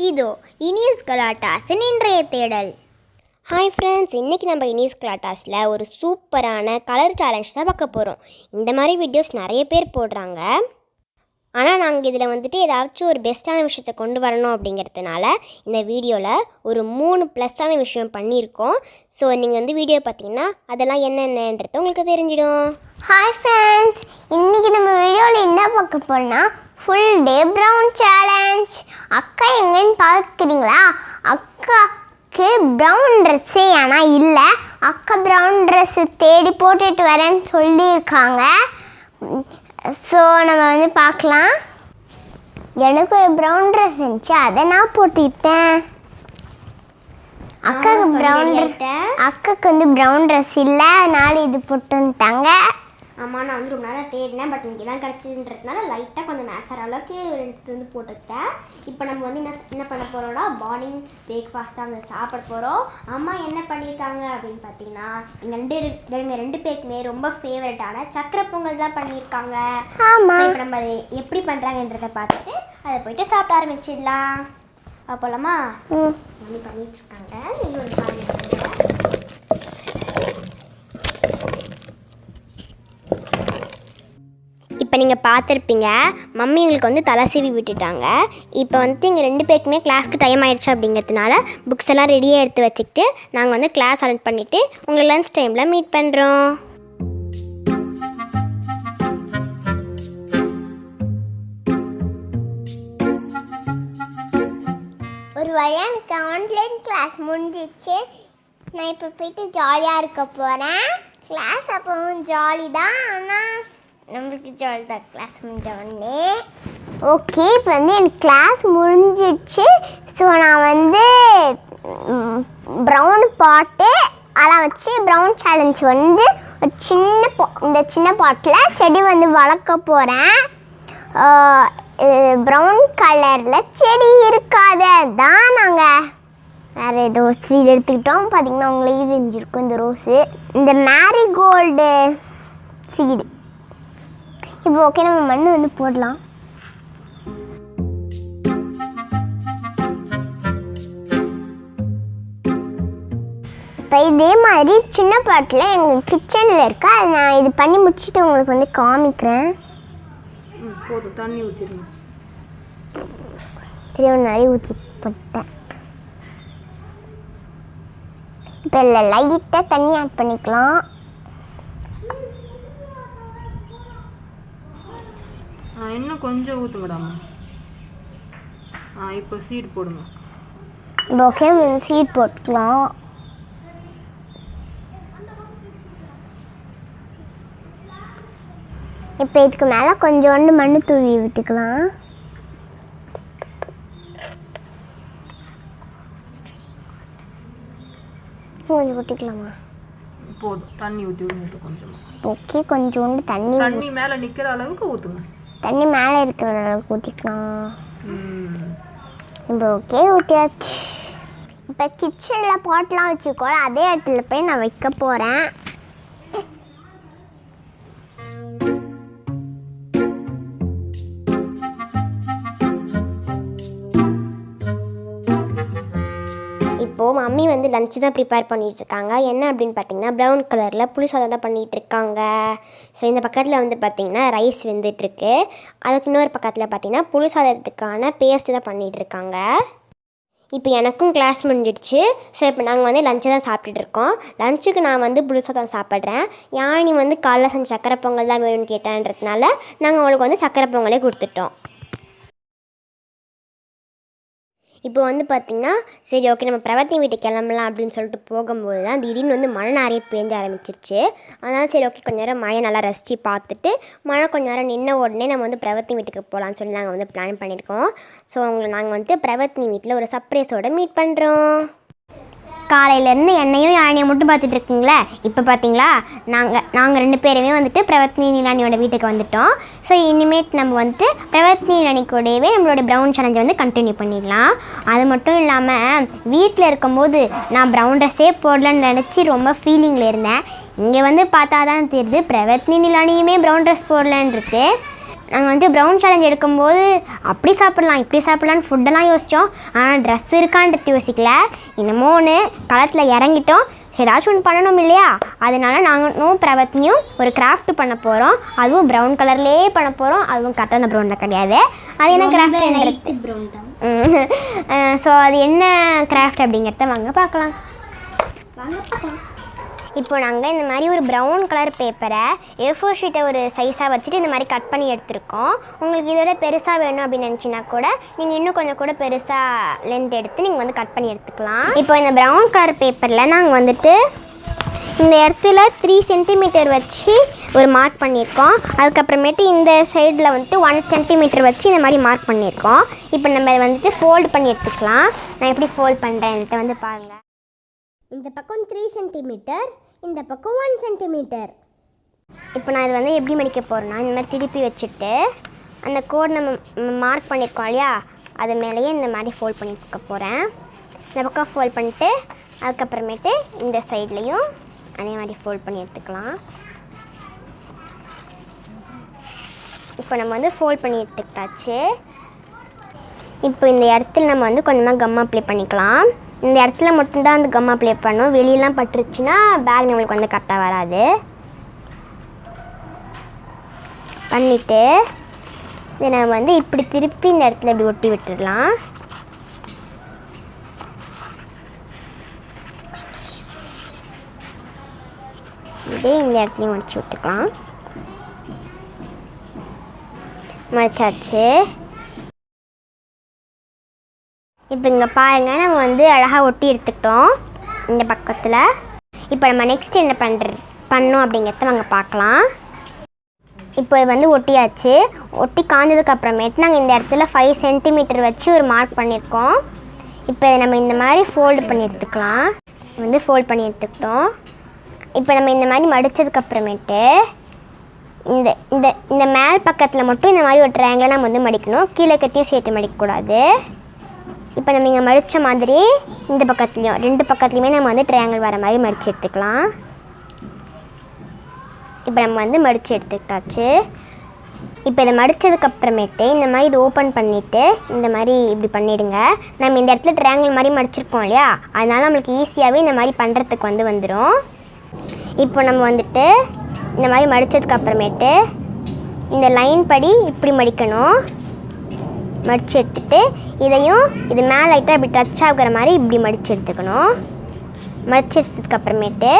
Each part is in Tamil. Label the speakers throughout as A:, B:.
A: இதோ இனியஸ் கலாட்டாஸின் இன்றைய தேடல். ஹாய் ஃப்ரெண்ட்ஸ், இன்றைக்கி நம்ம இனியஸ் கலாட்டாஸில் ஒரு சூப்பரான கலர் சேலஞ்ச் தான் பார்க்க போகிறோம். இந்த மாதிரி வீடியோஸ் நிறைய பேர் போடுறாங்க. ஆனால் நாங்கள் இதில் ஏதாச்சும் ஒரு பெஸ்ட்டான விஷயத்தை கொண்டு வரணும் அப்படிங்கிறதுனால இந்த வீடியோவில் ஒரு 3 ப்ளஸ்ஸான விஷயம் பண்ணியிருக்கோம். ஸோ நீங்கள் வீடியோ பார்த்தீங்கன்னா அதெல்லாம் என்னென்னன்றது உங்களுக்கு தெரிஞ்சிடும்.
B: ஹாய் ஃப்ரெண்ட்ஸ், இன்றைக்கி நம்ம வீடியோவில் என்ன பார்க்க போகிறோம்னா ஃபுல் டே ப்ரௌன் சேலஞ்ச். அக்கா எங்கன்னு பார்க்குறீங்களா? அக்காவுக்கு ப்ரௌன் ட்ரெஸ்ஸே ஆனால் இல்லை. அக்கா ப்ரௌன் ட்ரெஸ்ஸு தேடி போட்டுட்டு வரேன்னு சொல்லியிருக்காங்க. ஸோ நம்ம பார்க்கலாம். எனக்கு ஒரு ப்ரௌன் ட்ரெஸ் இருந்துச்சு, அதை நான் போட்டுக்கிட்டேன். அக்காவுக்கு ப்ரௌன் ட்ரெஸ் இல்லை, அதனால இது போட்டு வந்துட்டாங்க.
A: ஆமாம், நான் ரொம்ப நேரம் தேடினேன், பட் இங்கே தான் கிடச்சிதுன்றதுனால லைட்டாக கொஞ்சம் மேட்ச் ஆகிற அளவுக்கு எடுத்து போட்டுக்கிட்டேன். இப்போ நம்ம என்ன பண்ண போகிறோம்னா மார்னிங் பிரேக்ஃபாஸ்ட் தான் சாப்பிட போகிறோம். அம்மா என்ன பண்ணியிருக்காங்க அப்படின்னு பார்த்தீங்கன்னா எங்கள் ரெண்டு பேருக்குமே ரொம்ப ஃபேவரட்டான சக்கரை பொங்கல் தான் பண்ணியிருக்காங்க. இப்போ நம்ம அதை எப்படி பண்ணுறாங்கன்றதை பார்த்துட்டு அதை போயிட்டு சாப்பிட ஆரம்பிச்சிடலாம். அப்போலாமா மம்மி பண்ணிட்டு இருக்காங்க. இப்போ நீங்கள் பார்த்துருப்பீங்க, மம்மி எங்களுக்கு தலை சீவி விட்டுட்டாங்க. இப்போ எங்கள் ரெண்டு பேருக்குமே கிளாஸ்க்கு டைம் ஆகிடுச்சு அப்படிங்கிறதுனால புக்ஸ் எல்லாம் ரெடியாக எடுத்து வச்சுக்கிட்டு நாங்கள் கிளாஸ் அட்டெண்ட் பண்ணிவிட்டு உங்களை லன்ச் டைமில் மீட் பண்ணுறோம்.
B: ஒரு வழியாக எனக்கு ஆன்லைன் கிளாஸ் முடிஞ்சிச்சு. நான் இப்போ போயிட்டு ஜாலியாக இருக்க போகிறேன். கிளாஸ் அப்போவும் ஜாலி தான், ஆனால் நம்மளுக்கு ஜாலி தான் கிளாஸ் முடிஞ்சோடனே. ஓகே, இப்போ எனக்கு கிளாஸ் முடிஞ்சிடுச்சு. ஸோ நான் ப்ரௌன் பாட்டு அதெல்லாம் வச்சு ப்ரௌன் சேலஞ்ச் ஒரு இந்த சின்ன பாட்டில் செடி வளர்க்க போகிறேன். ப்ரௌன் கலரில் செடி இருக்காத தான் நாங்கள் வேறு ஏதோ சீட் எடுத்துக்கிட்டோம். பார்த்திங்கன்னா உங்களுக்கு தெரிஞ்சிருக்கும் இந்த ரோஸு, இந்த மேரிகோல்டு சீடு. இப்போ ஓகே, நம்ம மண் போடலாம். இப்போ இதே மாதிரி சின்ன பாட்டில் எங்கள் கிச்சனில் இருக்கா, அதை நான் இது பண்ணி முடிச்சுட்டு உங்களுக்கு காமிக்கிறேன்.
C: போதும், தண்ணி ஊற்றிடுங்க.
B: நிறைய ஊற்றி போட்டேன். இப்போ இல்லை, லைட்டாக தண்ணி ஆட் பண்ணிக்கலாம்.
C: இன்னும் கொஞ்சம் ஊற்று மேடம். இப்போ சீட் போடுங்க.
B: ஓகே, சீட் போட்டுக்கலாம். இப்போ இதுக்கு மேலே கொஞ்சோண்டு மண் தூவி விட்டுக்கலாம். கொஞ்சம் ஊற்றிக்கலாமா?
C: போதும், தண்ணி ஊற்றி விடுங்க கொஞ்சமாக.
B: ஓகே, கொஞ்சோண்டு தண்ணி
C: மேலே நிற்கிற அளவுக்கு ஊற்றுங்க.
B: தண்ணி மேலே இருக்கிற அளவுக்கு ஊற்றிக்கலாம். இப்போ ஓகே, ஊற்றியாச்சு. இப்போ கிச்சனில் பாட்டெலாம் வச்சுக்கோல, அதே இடத்துல போய் நான் வைக்க போகிறேன்.
A: இப்போது மம்மி லஞ்சு தான் ப்ரிப்பேர் பண்ணிகிட்ருக்காங்க. என்ன அப்படின்னு பார்த்தீங்கன்னா ப்ரௌன் கலரில் புளி சாதம் தான் பண்ணிகிட்ருக்காங்க. ஸோ இந்த பக்கத்தில் பார்த்தீங்கன்னா ரைஸ் வெந்துட்டுருக்கு. அதுக்கு இன்னொரு பக்கத்தில் பார்த்தீங்கன்னா புளி சாதத்துக்கான பேஸ்ட்டு தான் பண்ணிகிட்ருக்காங்க. இப்போ எனக்கும் கிளாஸ் முடிஞ்சிடுச்சு. ஸோ இப்போ நாங்கள் லஞ்சை தான் சாப்பிட்டுட்ருக்கோம். லஞ்சுக்கு நான் புளி சாதம் சாப்பிட்றேன். யானி காலைல செஞ்ச சக்கரை பொங்கல் தான் வேணும்னு கேட்டான்றதுனால நாங்கள் அவளுக்கு சக்கரை பொங்கலே கொடுத்துட்டோம். இப்போ பார்த்திங்கன்னா சரி ஓகே நம்ம பிரவத்தி வீட்டுக்கு கிளம்பலாம் அப்படின்னு சொல்லிட்டு போகும்போது தான் திடீர்னு மழை நிறைய பேஞ்ச ஆரம்பிச்சிருச்சு. அதனால் சரி ஓகே, கொஞ்சம் நேரம் மழையை நல்லா ரசித்து பார்த்துட்டு மழை கொஞ்சம் நேரம் நின்ன உடனே நம்ம பிரவத்தி வீட்டுக்கு போகலான்னு சொல்லி நாங்கள் பிளான் பண்ணியிருக்கோம். ஸோ உங்களை நாங்கள் பிரவத்தி வீட்டில் ஒரு சர்ப்ரைஸோடு மீட் பண்ணுறோம். காலையிலேருந்து என்னையும் யானையும் மட்டும் பார்த்துட்டு இருக்கீங்களே. இப்போ பார்த்தீங்களா, நாங்கள் 2 பேருமே பிரவத்னி நிலானியோட வீட்டுக்கு வந்துவிட்டோம். ஸோ இனிமேட் நம்ம பிரவத்னி நிலானி கூடவே நம்மளோட ப்ரௌன் சேலஞ்சை கண்டினியூ பண்ணிடலாம். அது மட்டும் இல்லாமல் வீட்டில் இருக்கும்போது நான் ப்ரௌன் ட்ரெஸ்ஸே போடலன்னு நினச்சி ரொம்ப ஃபீலிங்கில் இருந்தேன். இங்கே பார்த்தா தான் தெரியுது பிரவத்னி நிலானியுமே ப்ரௌன் ட்ரெஸ் போடலன்னு இருக்குது. நாங்கள் வந்து ப்ரௌன் சேலஞ்ச் எடுக்கும்போது அப்படி சாப்பிட்லாம் இப்படி சாப்பிட்லான்னு ஃபுட்டெல்லாம் யோசித்தோம். ஆனால் ட்ரெஸ் இருக்கான்றது யோசிக்கல. என்னமோ ஒன்று களத்தில் இறங்கிட்டோம். ஏதாச்சும் ஒன்று பண்ணணும் இல்லையா? அதனால் நாங்களும் பிரவத்தினியும் ஒரு கிராஃப்ட் பண்ண போகிறோம். அதுவும் ப்ரௌன் கலர்லேயே பண்ண போகிறோம். அதுவும் கட்டான ப்ரௌனில் கிடையாது. அது என்ன கிராஃப்ட்?
B: ப்ரௌன் தான்.
A: ஸோ அது என்ன கிராஃப்ட் அப்படிங்கிறத வாங்க பார்க்கலாம். இப்போ நாங்கள் இந்த மாதிரி ஒரு ப்ரௌன் கலர் பேப்பரை A4 ஷீட்டை ஒரு சைஸாக வச்சுட்டு இந்த மாதிரி கட் பண்ணி எடுத்துருக்கோம். உங்களுக்கு இதோட பெருசாக வேணும் அப்படின்னு நினச்சின்னா கூட நீங்கள் இன்னும் கொஞ்சம் கூட பெருசாக லென்த் எடுத்து நீங்கள் வந்து கட் பண்ணி எடுத்துக்கலாம். இப்போ இந்த ப்ரௌன் கலர் பேப்பரில் நாங்கள் வந்துட்டு இந்த இடத்துல 3 சென்டிமீட்டர் வச்சு ஒரு மார்க் பண்ணியிருக்கோம். அதுக்கப்புறமேட்டு இந்த சைடில் வந்துட்டு 1 சென்டிமீட்டர் வச்சு இந்த மாதிரி மார்க் பண்ணியிருக்கோம். இப்போ நம்ம இதை வந்துட்டு ஃபோல்டு பண்ணி எடுத்துக்கலாம். நான் எப்படி ஃபோல்ட் பண்ணுறேன்ட்டு வந்து பாருங்கள்.
B: இந்த பக்கம் 3 சென்டிமீட்டர், இந்த பக்கம் 1 சென்டிமீட்டர்.
A: இப்போ நான் இது வந்து எப்படி மடிக்க போகிறேன்னா, இந்த மாதிரி திருப்பி வச்சுட்டு அந்த கோட் நம்ம மார்க் பண்ணியிருக்கோம் இல்லையா, அது மேலேயே இந்த மாதிரி ஃபோல்ட் பண்ணி கொடுக்க போகிறேன். இந்த பக்கம் ஃபோல்ட் பண்ணிட்டு அதுக்கப்புறமேட்டு இந்த சைட்லேயும் அதே மாதிரி ஃபோல்ட் பண்ணி எடுத்துக்கலாம். இப்போ நம்ம வந்து ஃபோல்ட் பண்ணி எடுத்துக்கிட்டாச்சு. இப்போ இந்த இடத்துல நம்ம வந்து கொஞ்சமாக கம் அப்ளை பண்ணிக்கலாம். இந்த இடத்துல மட்டும்தான் அந்த கம் அப்ளை பண்ணணும். வெளியெல்லாம் பட்டுருச்சுன்னா பேக் நம்மளுக்கு வந்து கரெக்டாக வராது. பண்ணிவிட்டு இதை நம்ம வந்து இப்படி திருப்பி இந்த இடத்துல இப்படி ஒட்டி விட்டுடலாம். இதே இந்த இடத்துலையும் முடிச்சு விட்டுக்கலாம். மடிச்சாச்சு. இப்போ இங்கே பாருங்கள், நம்ம வந்து அழகாக ஒட்டி எடுத்துக்கிட்டோம் இந்த பக்கத்தில். இப்போ நம்ம நெக்ஸ்ட் என்ன பண்ணோம் அப்படிங்கிறத நாங்கள் பார்க்கலாம். இப்போ இது வந்து ஒட்டியாச்சு. ஒட்டி காஞ்சதுக்கப்புறமேட்டு நாங்கள் இந்த இடத்துல 5 சென்டிமீட்டர் வச்சு ஒரு மார்க் பண்ணியிருக்கோம். இப்போ இதை நம்ம இந்த மாதிரி ஃபோல்டு பண்ணி எடுத்துக்கலாம். வந்து ஃபோல்ட் பண்ணி எடுத்துக்கிட்டோம். இப்போ நம்ம இந்த மாதிரி மடித்ததுக்கப்புறமேட்டு இந்த இந்த இந்த மேல் பக்கத்தில் மட்டும் இந்த மாதிரி ஒரு ட்ரையாங்கில் நம்ம வந்து மடிக்கணும். கீழே கத்தியும் சேர்த்து மடிக்கக்கூடாது. இப்போ நம்ம இங்கே மடித்த மாதிரி இந்த பக்கத்துலேயும் 2 பக்கத்துலேயுமே நம்ம வந்து ட்ரையாங்கிள் வர மாதிரி மடித்து எடுத்துக்கலாம். இப்போ நம்ம வந்து மடித்து எடுத்துக்கிட்டாச்சு. இப்போ இதை மடித்ததுக்கப்புறமேட்டு இந்த மாதிரி இது ஓப்பன் பண்ணிவிட்டு இந்த மாதிரி இப்படி பண்ணிவிடுங்க. நம்ம இந்த இடத்துல ட்ரையாங்கிள் மாதிரி மடிச்சிருக்கோம் இல்லையா, அதனால் நம்மளுக்கு ஈஸியாகவே இந்த மாதிரி பண்ணுறதுக்கு வந்துடும். இப்போ நம்ம வந்துட்டு இந்த மாதிரி மடித்ததுக்கப்புறமேட்டு இந்த லைன் படி இப்படி மடிக்கணும். மடித்து எடுத்துகிட்டு இதையும் இது மேலே லைட்டாக இப்படி டச் ஆகிற மாதிரி இப்படி மடித்து எடுத்துக்கணும். மடித்து எடுத்ததுக்கப்புறமேட்டு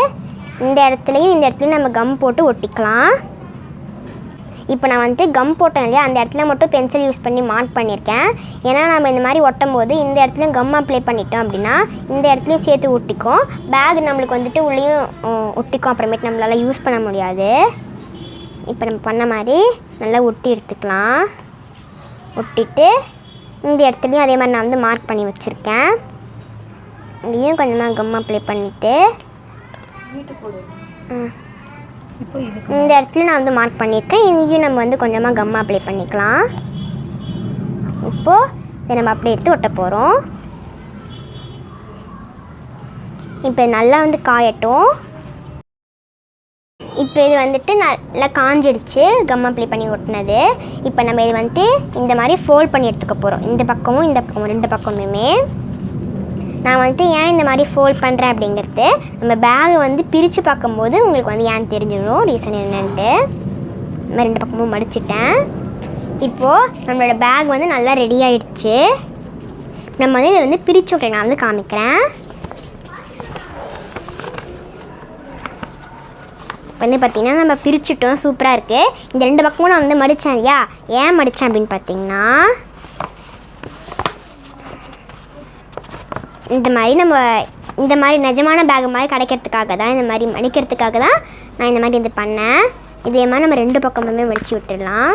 A: இந்த இடத்துலையும் நம்ம கம் போட்டு ஒட்டிக்கலாம். இப்போ நான் வந்துட்டு கம் போட்டேன் இல்லையா, அந்த இடத்துல மட்டும் பென்சில் யூஸ் பண்ணி மார்க் பண்ணியிருக்கேன். ஏன்னா நம்ம இந்த மாதிரி ஒட்டும் போது இந்த இடத்துலையும் கம் அப்ளை பண்ணிட்டோம் அப்படின்னா இந்த இடத்துலையும் சேர்த்து ஒட்டிக்கும். பேக் நம்மளுக்கு வந்துட்டு உள்ளேயும் ஒட்டிக்கும். அப்புறமேட்டு நம்மளால் யூஸ் பண்ண முடியாது. இப்போ நம்ம பண்ண மாதிரி நல்லா ஒட்டி எடுத்துக்கலாம். ஒட்டிட்டு இந்த இடத்துலையும் அதே மாதிரி நான் வந்து மார்க் பண்ணி வச்சுருக்கேன். இங்கேயும் கொஞ்சமாக கம் அப்ளை பண்ணிவிட்டு இந்த இடத்துல நான் வந்து மார்க் பண்ணியிருக்கேன். இங்கேயும் நம்ம வந்து கொஞ்சமாக கம் அப்ளை பண்ணிக்கலாம். இப்போது இதை நம்ம அப்படியே எடுத்து ஒட்ட போகிறோம். இப்போ நல்லா வந்து காயட்டும். இப்போ இது வந்துட்டு நல்லா காஞ்சிடுச்சு கம் அப்ளை பண்ணி ஒட்டினது. இப்போ நம்ம இது வந்துட்டு இந்த மாதிரி ஃபோல்ட் பண்ணி எடுத்துக்க போகிறோம். இந்த பக்கமும் 2 பக்கமுமே. நான் வந்துட்டு ஏன் இந்த மாதிரி ஃபோல்ட் பண்ணுறேன் அப்படிங்கிறது நம்ம பேகை வந்து பிரித்து பார்க்கும்போது உங்களுக்கு வந்து ஏன் தெரிஞ்சிடும் ரீசன் என்னன்ட்டு. இந்த மாதிரி 2 பக்கமும் மடிச்சிட்டேன். இப்போது நம்மளோட பேக் வந்து நல்லா ரெடி ஆகிடுச்சு. நம்ம வந்து இதை வந்து பிரித்து விட்றேன். நான் வந்து காமிக்கிறேன். வந்து பார்த்திங்கன்னா நம்ம பிரிச்சுட்டோம். சூப்பராக இருக்குது. இந்த 2 பக்கமும் நான் வந்து மடித்தேன் இல்லையா, ஏன் மடித்தேன் அப்படின்னு பார்த்திங்கன்னா இந்த மாதிரி நிஜமான பேக் மாதிரி கிடைக்கிறதுக்காக தான், இந்த மாதிரி மடிக்கிறதுக்காக தான் நான் இந்த மாதிரி இது பண்ணேன். இதே மாதிரி நம்ம 2 பக்கமுமே மடித்து விட்டுடலாம்.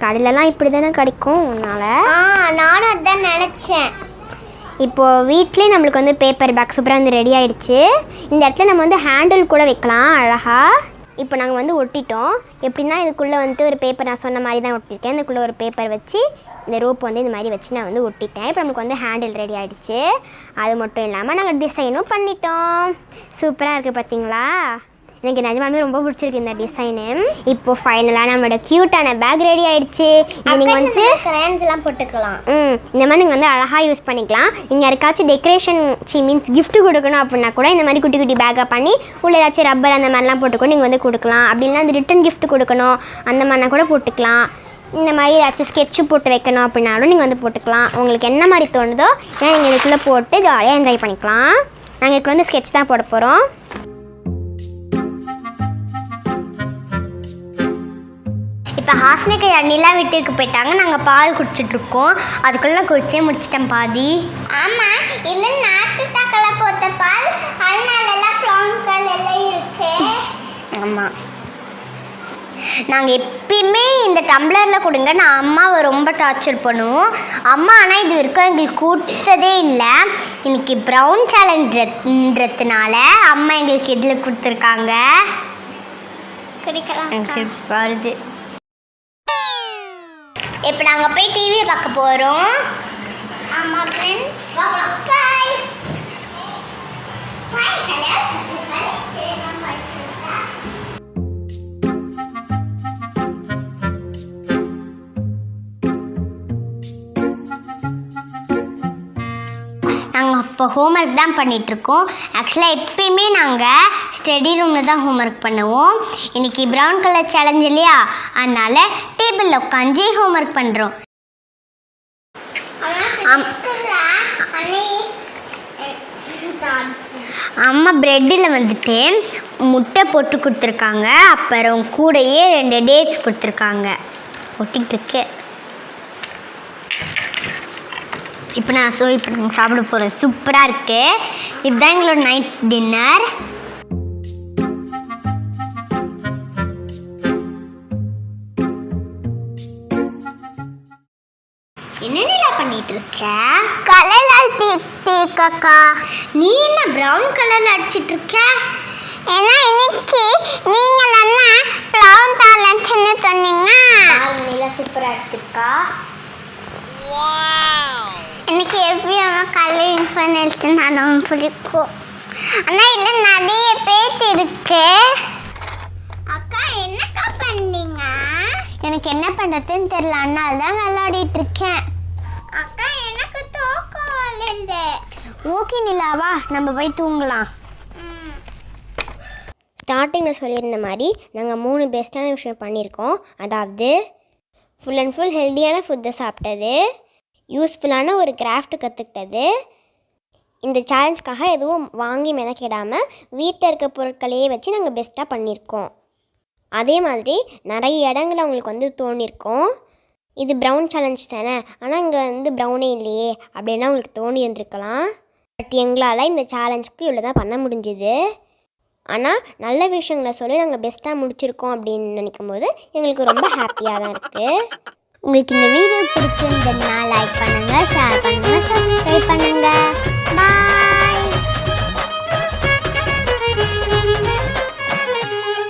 A: கடையிலலாம் இப்படி தானே கிடைக்கும். அதனால்
B: நானும் அதான் நினச்சேன்.
A: இப்போது வீட்லேயே நம்மளுக்கு வந்து பேப்பர் பேக் சூப்பராக வந்து ரெடி ஆகிடுச்சு. இந்த இடத்துல நம்ம வந்து ஹேண்டில் கூட வைக்கலாம் அழகாக. இப்போ நாங்கள் வந்து ஒட்டிட்டோம். எப்படின்னா இதுக்குள்ளே வந்துட்டு ஒரு பேப்பர் நான் சொன்ன மாதிரி தான் ஒட்டியிருக்கேன். இதுக்குள்ளே ஒரு பேப்பர் வச்சு இந்த ரோப் வந்து இந்த மாதிரி வச்சு நான் வந்து ஒட்டிட்டேன். இப்போ நமக்கு வந்து ஹேண்டில் ரெடி ஆகிடுச்சு. அது மட்டும் இல்லாமல் நாங்கள் டிசைனும் பண்ணிட்டோம். சூப்பராக இருக்குது பார்த்தீங்களா? எனக்கு நிஜமாலுமே ரொம்ப பிடிச்சிருக்கு இந்த டிசைனு. இப்போ ஃபைனலாக நம்மளோட க்யூட்டான பேக் ரெடி ஆகிடுச்சு. நீங்கள் வந்து
B: கிரையான்ஸ்லாம் போட்டுக்கலாம்.
A: இந்த மாதிரி நீங்கள் வந்து அழகாக யூஸ் பண்ணிக்கலாம். நீங்கள் யாருக்காச்சும் டெக்கரேஷன் மீன்ஸ் gift கொடுக்கணும் அப்படின்னா கூட இந்த மாதிரி குட்டி குட்டி பேக்காக பண்ணி உள்ள ஏதாச்சும் ரப்பர் அந்த மாதிரிலாம் போட்டுக்கோ நீங்கள் வந்து கொடுக்கலாம். அப்படின்னா அந்த ரிட்டன் gift கொடுக்கணும் அந்த மாதிரினா கூட போட்டுக்கலாம். இந்த மாதிரி ஏதாச்சும் ஸ்கெட்சு போட்டு வைக்கணும் அப்படின்னாலும் நீங்கள் வந்து போட்டுக்கலாம். உங்களுக்கு என்ன மாதிரி தோணுதோ ஏன்னா நீங்கள் இதுக்குள்ளே போட்டு ஜாலியாக என்ஜாய் பண்ணிக்கலாம். நாங்கள் இதுக்கு வந்து ஸ்கெட்ச் தான் போட போகிறோம்.
B: இப்போ ஹாஸ்னிகா நிலா வீட்டுக்கு போயிட்டாங்க. நாங்கள் பால் குடிச்சிட்ருக்கோம். அதுக்குள்ளே நான் குடிச்சே முடிச்சிட்டேன் பாதி. ஆமாம், இல்லை நாட்டு தக்கலை போட்ட பால், அதனாலலாம் ப்ளவுன்கள் எல்லாம் இருக்கு. ஆமாம், நாங்கள் எப்பயுமே இந்த டம்ளரில் கொடுங்க. நான் அம்மாவை ரொம்ப டார்ச்சர் பண்ணுவோம். அம்மா ஆனால் இது வரைக்கும் எங்களுக்கு கொடுத்ததே இல்லை. இன்னைக்கு ப்ரௌன் சேலஞ்சுன்றதுனால அம்மா எங்களுக்கு இதில் கொடுத்துருக்காங்க. வருது. இப்போ நாங்கள் போய் டிவியை பார்க்க போகிறோம். ஆமாம் ஃப்ரெண்ட்ஸ், பாய் பாய். ஹலோ நாங்கள் இப்போ ஹோம்ஒர்க் தான் பண்ணிகிட்ருக்கோம். ஆக்சுவலாக எப்பயுமே நாங்கள் ஸ்டடி ரூமில் தான் ஹோம்ஒர்க் பண்ணுவோம். இன்றைக்கி ப்ரௌன் கலர் சேலஞ்ச் இல்லையா, அதனால் டேபிளில் உட்காந்து ஹோம்ஒர்க் பண்ணுறோம். அம்மா ப்ரெட்டில் வந்துட்டு முட்டை போட்டு கொடுத்துருக்காங்க. அப்புறம் கூடையே 2 டேட்ஸ் கொடுத்துருக்காங்க. ஒட்டிகிட்டு இப்போ நாங்கள் சாப்பிட போகிறோம். சூப்பராக இருக்குது. இதுதான் எங்களோட நைட் டின்னர். என்னென்ன பண்ணிட்டு இருக்க? கலர் தீர்க்கா. நீ என்ன ப்ரௌன் கலர்ல அடிச்சிட்டு இருக்க? ஏன்னா இன்னைக்கு நீங்க நல்லா ப்ரௌன் டேலண்ட்னு சொன்னீங்க. நீல சூப்பரா அடிச்சிருக்கா. எனக்கு எப்பயும் கலரிங் பண்ணிட்டுனாலும் பிடிக்கும். ஆனால் இல்லை நிறைய பேர் இருக்கு. அக்கா என்னக்கா பண்ணீங்க? எனக்கு என்ன பண்ணுறதுன்னு தெரியல, அதனால தான் விளையாடிட்டு இருக்கேன். அக்கா எனக்கு தூக்கம் வரல. ஓகே நிலாவா, நம்ம போய் தூங்கலாம்.
A: ஸ்டார்டிங்கில் சொல்லியிருந்த மாதிரி நாங்கள் 3 பெஸ்ட்டான விஷயம் பண்ணியிருக்கோம். அதாவது ஃபுல் அண்ட் ஃபுல் ஹெல்த்தியான ஃபுட்டை சாப்பிட்டது, யூஸ்ஃபுல்லான ஒரு கிராஃப்ட் கற்றுக்கிட்டது, இந்த சேலஞ்சுக்காக எதுவும் வாங்கி மெனக்கிடாமல் வீட்டில் இருக்க பொருட்களையே வச்சு நாங்கள் பெஸ்ட்டாக பண்ணியிருக்கோம். அதே மாதிரி நிறைய இடங்கள் அவங்களுக்கு வந்து தோணியிருக்கோம், இது ப்ரௌன் சேலஞ்ச் தானே, ஆனால் இங்கே வந்து ப்ரௌனே இல்லையே அப்படின்னா அவங்களுக்கு தோணி இருந்திருக்கலாம். பட் எங்களால் இந்த சேலஞ்சுக்கு இவ்வளோ தான் பண்ண முடிஞ்சுது. ஆனால் நல்ல விஷயங்களை சொல்லி நாங்கள் பெஸ்ட்டாக முடிச்சிருக்கோம் அப்படின்னு நினைக்கும் போது எங்களுக்கு ரொம்ப ஹாப்பியாக தான் இருக்குது.
B: உங்களுக்கு இந்த வீடியோ பிடிச்சிருந்ததுன்னா லைக் பண்ணுங்கள், ஷேர் பண்ணுங்கள், சப்ஸ்கிரைப் பண்ணுங்கள்.